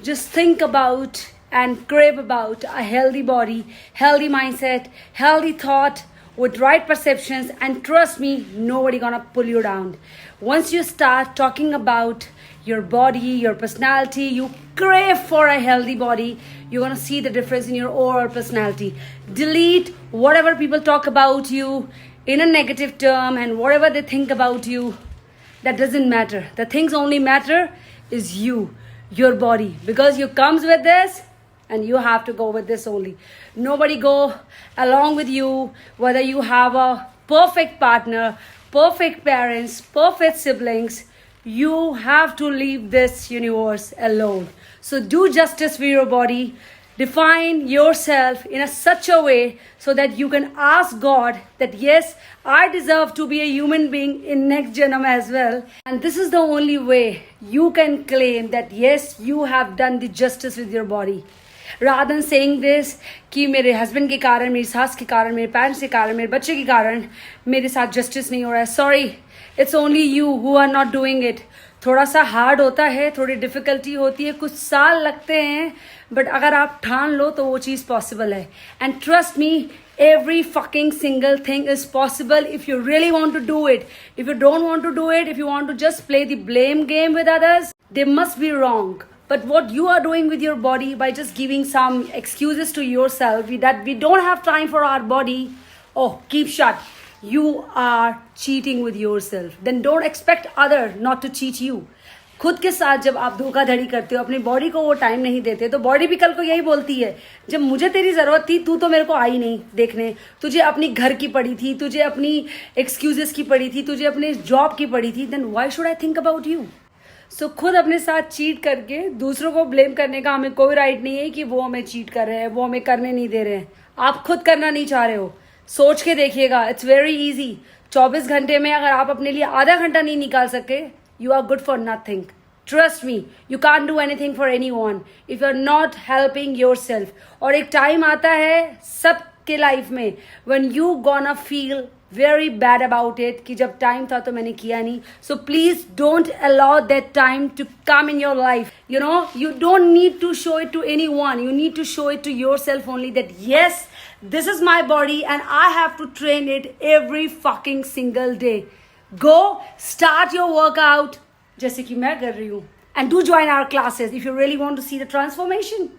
just think about and crave about a healthy body, healthy mindset, healthy thought with right perceptions, and trust me, nobody gonna pull you down. Once you start talking about your body, your personality, you crave for a healthy body, you're gonna see the difference in your overall personality. Delete whatever people talk about you in a negative term and whatever they think about you. That doesn't matter. The things only matter is you, your body, because you comes with this and you have to go with this only. Nobody go along with you, whether you have a perfect partner, perfect parents, perfect siblings. You have to leave this universe alone. So do justice for your body. Define yourself in such a way so that you can ask God that yes, I deserve to be a human being in next janam as well. And this is the only way you can claim that yes, you have done the justice with your body. Rather than saying this कि मेरे husband के कारण, मेरी सास के कारण, मेरे parents के कारण, मेरे बच्चे के कारण मेरे साथ जस्टिस नहीं हो रहा है. Sorry, it's only you who are not doing it. थोड़ा सा हार्ड होता है, थोड़ी डिफिकल्टी होती है, कुछ साल लगते हैं, बट अगर आप ठान लो तो वो चीज़ पॉसिबल है. And trust me, every fucking single thing is possible if you really want to do it. If you don't want to do it, if you want to just play the blame game with others, they must be wrong. But what you are doing with your body by just giving some excuses to yourself that we don't have time for our body, oh, keep shut. You are cheating with yourself. Then don't expect other not to cheat you. खुद के साथ जब आप धोखाधड़ी करते हो, अपनी body को वो टाइम नहीं देते, तो बॉडी भी कल को यही बोलती है, जब मुझे तेरी ज़रूरत थी तू तो मेरे को आई नहीं देखने, तुझे अपनी घर की पड़ी थी, तुझे अपनी एक्सक्यूजेस की पड़ी थी, तुझे अपने जॉब की पड़ी थी, then why should I think about you. So खुद अपने साथ चीट करके दूसरों को ब्लेम करने का हमें कोई राइट नहीं है कि वो हमें चीट कर रहे हैं, वो हमें करने नहीं दे रहे हैं. आप खुद करना नहीं चाह रहे हो, सोच के देखिएगा. It's very easy. 24 घंटे में अगर आप अपने लिए आधा घंटा नहीं निकाल सके, you are good for nothing. Trust me, you can't do anything for anyone if you're not helping yourself. और एक टाइम आता है सबके लाइफ में when you gonna feel very bad about it कि जब टाइम था तो मैंने किया नहीं. So please don't allow that time to come in your life. You know, you don't need to show it to anyone. You need to show it to yourself only that yes, this is my body and I have to train it every fucking single day. Go start your workout जैसे कि मैं कर रही हूँ. And do join our classes if you really want to see the transformation.